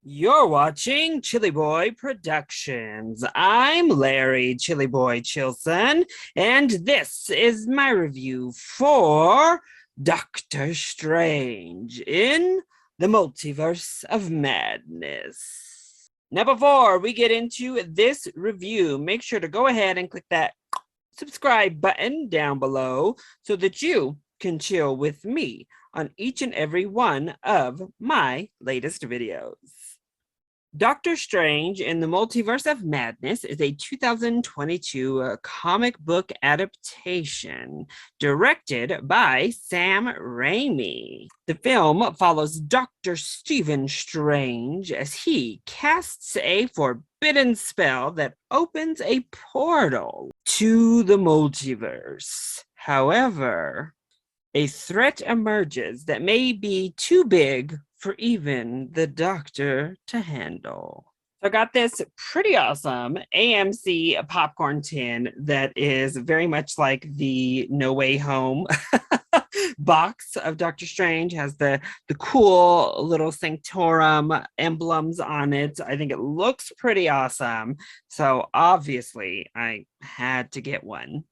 You're watching ChillyBoy Productions. I'm Larry ChillyBoy Chilson, and this is my review for Doctor Strange in the Multiverse of Madness. Now, before we get into this review, make sure to go ahead and click that subscribe button down below so that you can chill with me on each and every one of my latest videos. Doctor Strange in the Multiverse of Madness is a 2022 comic book adaptation directed by Sam Raimi. The film follows Dr. Stephen Strange as he casts a forbidden spell that opens a portal to the multiverse. However, a threat emerges that may be too big for even the doctor to handle. So I got this pretty awesome AMC popcorn tin that is very much like the No Way Home box of Doctor Strange. Has the cool little Sanctorum emblems on it. I think it looks pretty awesome. So obviously I had to get one.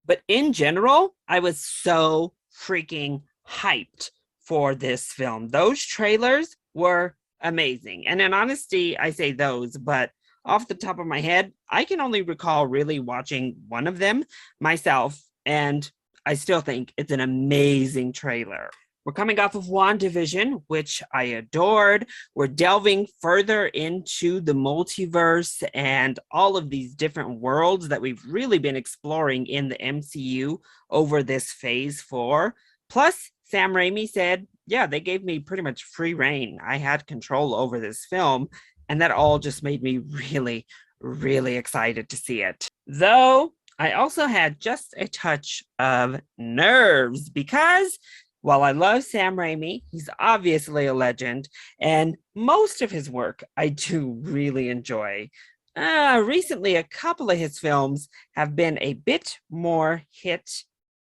But in general, I was so freaking hyped for this film. Those trailers were amazing. And in honesty, I say those, but off the top of my head, I can only recall really watching one of them myself, and I still think it's an amazing trailer. We're coming off of WandaVision, which I adored. We're delving further into the multiverse and all of these different worlds that we've really been exploring in the MCU over this phase 4. Plus, Sam Raimi said, yeah, they gave me pretty much free reign. I had control over this film, and that all just made me really, really excited to see it. Though, I also had just a touch of nerves because while I love Sam Raimi, he's obviously a legend, and most of his work I do really enjoy. Recently, a couple of his films have been a bit more hit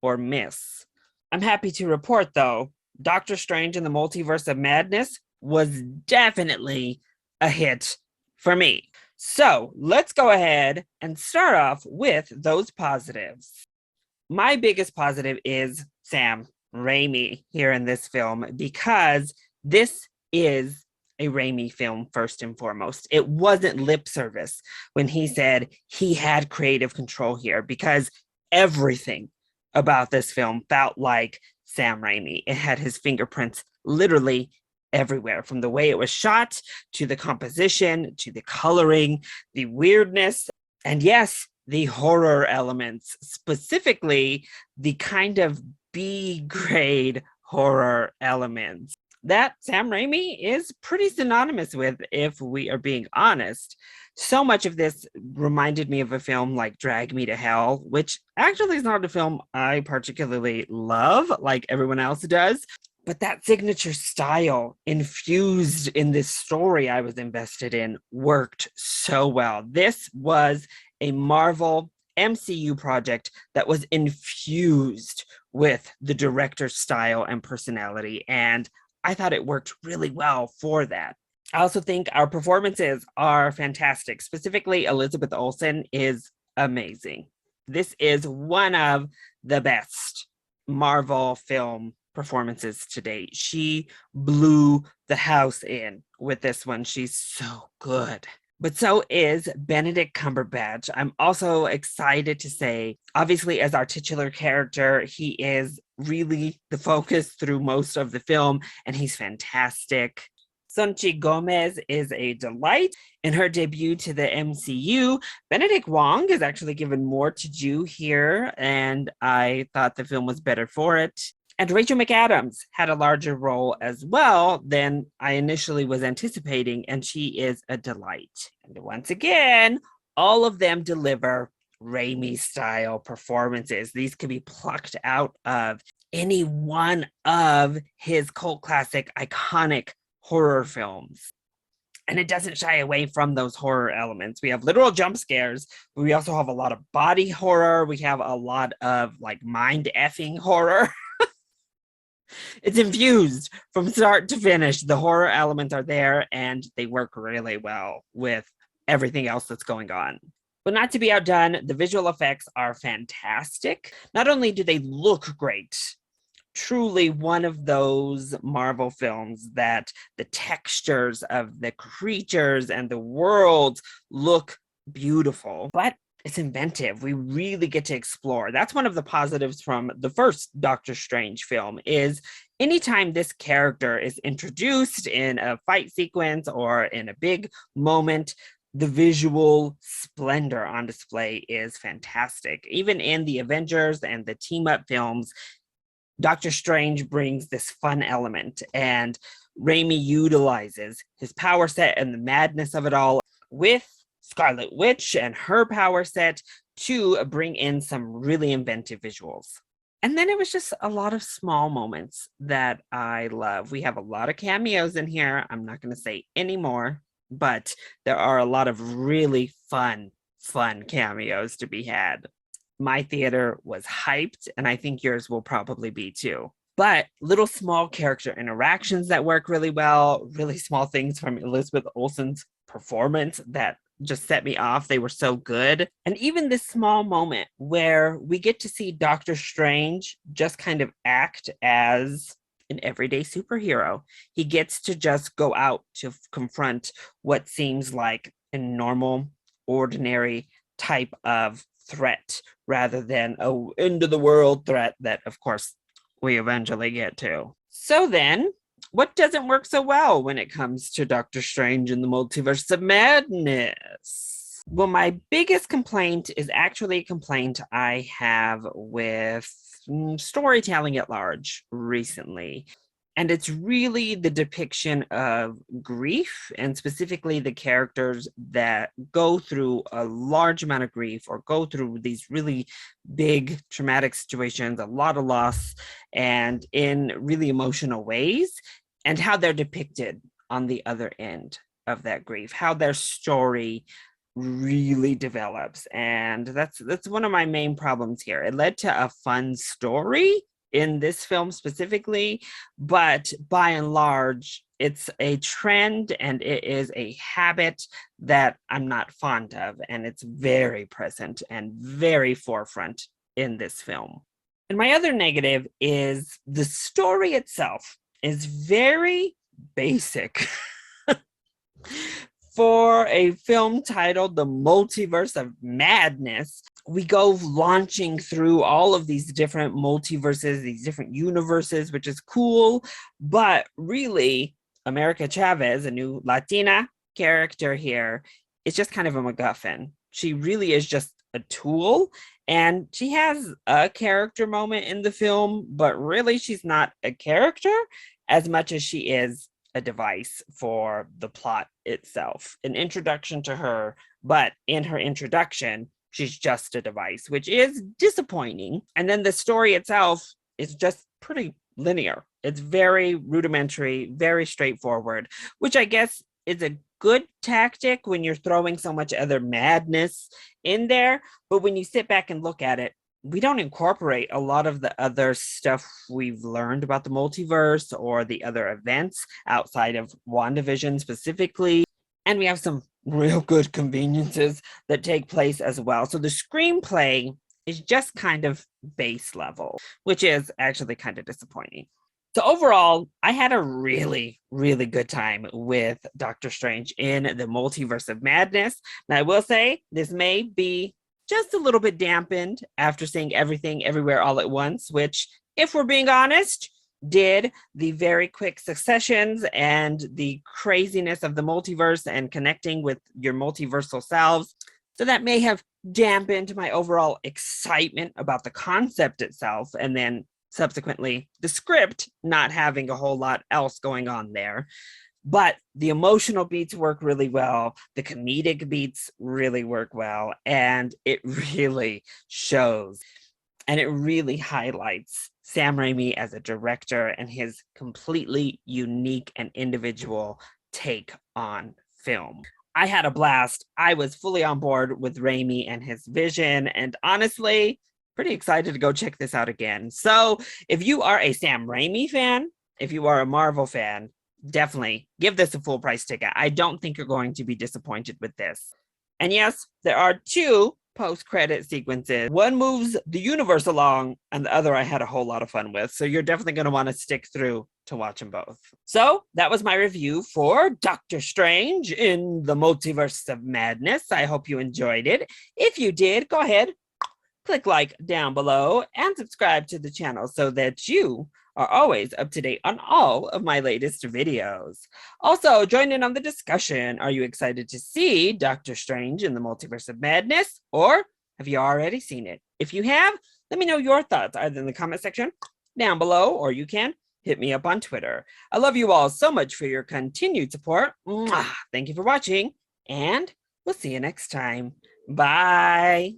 or miss. I'm happy to report, though, Doctor Strange in the Multiverse of Madness was definitely a hit for me. So let's go ahead and start off with those positives. My biggest positive is Sam Raimi here in this film because this is a Raimi film first and foremost. It wasn't lip service when he said he had creative control here because everything about this film felt like Sam Raimi. It had his fingerprints literally everywhere, from the way it was shot to the composition to the coloring, the weirdness, and yes, the horror elements, specifically the kind of B grade horror elements that Sam Raimi is pretty synonymous with, if we are being honest. So much of this reminded me of a film like Drag Me to Hell, which actually is not a film I particularly love like everyone else does. But that signature style infused in this story I was invested in worked so well. This was a Marvel MCU project that was infused with the director's style and personality, and I thought it worked really well for that. I also think our performances are fantastic. Specifically, Elizabeth Olsen is amazing. This is one of the best Marvel film performances to date. She blew the house in with this one. She's so good. But so is Benedict Cumberbatch. I'm also excited to say, obviously, as our titular character, he is really the focus through most of the film, and he's fantastic. Sunchi Gomez is a delight. In her debut to the MCU, Benedict Wong is actually given more to do here, and I thought the film was better for it. And Rachel McAdams had a larger role as well than I initially was anticipating, and she is a delight. And once again, all of them deliver Raimi-style performances. These could be plucked out of any one of his cult classic, iconic horror films. And it doesn't shy away from those horror elements. We have literal jump scares, but we also have a lot of body horror. We have a lot of like mind effing horror. It's infused from start to finish. The horror elements are there and they work really well with everything else that's going on. But not to be outdone, the visual effects are fantastic. Not only do they look great, truly one of those Marvel films that the textures of the creatures and the worlds look beautiful, but it's inventive. We really get to explore. That's one of the positives from the first Doctor Strange film is anytime this character is introduced in a fight sequence or in a big moment, the visual splendor on display is fantastic. Even in the Avengers and the team up films, Doctor Strange brings this fun element, and Raimi utilizes his power set and the madness of it all with Scarlet Witch and her power set to bring in some really inventive visuals. And then it was just a lot of small moments that I love. We have a lot of cameos in here. I'm not going to say any more, but there are a lot of really fun cameos to be had. My theater was hyped, and I think yours will probably be too. But little small character interactions that work really well, really small things from Elizabeth Olsen's performance that just set me off. They were so good. And even this small moment where we get to see Doctor Strange just kind of act as an everyday superhero. He gets to just go out to confront what seems like a normal, ordinary type of threat rather than a end of the world threat that, of course, we eventually get to. So then, what doesn't work so well when it comes to Doctor Strange in the Multiverse of Madness? Well, my biggest complaint is actually a complaint I have with storytelling at large recently. And it's really the depiction of grief, and specifically the characters that go through a large amount of grief or go through these really big traumatic situations, a lot of loss, and in really emotional ways, and how they're depicted on the other end of that grief, how their story really develops. And that's one of my main problems here. It led to a fun story in this film specifically, but by and large, it's a trend and it is a habit that I'm not fond of, and it's very present and very forefront in this film. And my other negative is the story itself is very basic. For a film titled The Multiverse of Madness, we go launching through all of these different multiverses, these different universes, which is cool. But really, America Chavez, a new Latina character here, is just kind of a MacGuffin. She really is just a tool. And she has a character moment in the film, but really she's not a character as much as she is a device for the plot itself. An introduction to her, but in her introduction, she's just a device, which is disappointing. And then the story itself is just pretty linear. It's very rudimentary, very straightforward, which I guess is a good tactic when you're throwing so much other madness in there. But when you sit back and look at it, we don't incorporate a lot of the other stuff we've learned about the multiverse or the other events outside of WandaVision specifically. And we have some real good conveniences that take place as well. So the screenplay is just kind of base level, which is actually kind of disappointing. So overall, I had a really, really good time with Doctor Strange in the Multiverse of Madness. Now, I will say this may be just a little bit dampened after seeing everything everywhere all at once, which, if we're being honest, did the very quick successions and the craziness of the multiverse and connecting with your multiversal selves. So that may have dampened my overall excitement about the concept itself, and then subsequently the script not having a whole lot else going on there. But the emotional beats work really well. The comedic beats really work well. And it really shows. And it really highlights Sam Raimi as a director and his completely unique and individual take on film. I had a blast. I was fully on board with Raimi and his vision. And honestly, pretty excited to go check this out again. So if you are a Sam Raimi fan, if you are a Marvel fan, definitely give this a full price ticket. I don't think you're going to be disappointed with this. And yes, there are two post-credit sequences. One moves the universe along, and the other I had a whole lot of fun with. So you're definitely going to want to stick through to watch them both. So that was my review for Doctor Strange in the Multiverse of Madness. I hope you enjoyed it. If you did, go ahead, click like down below and subscribe to the channel so that you are always up to date on all of my latest videos. Also, join in on the discussion. Are you excited to see Doctor Strange in the Multiverse of Madness, or have you already seen it? If you have, let me know your thoughts either in the comment section down below, or you can hit me up on Twitter. I love you all so much for your continued support. Thank you for watching, and we'll see you next time. Bye.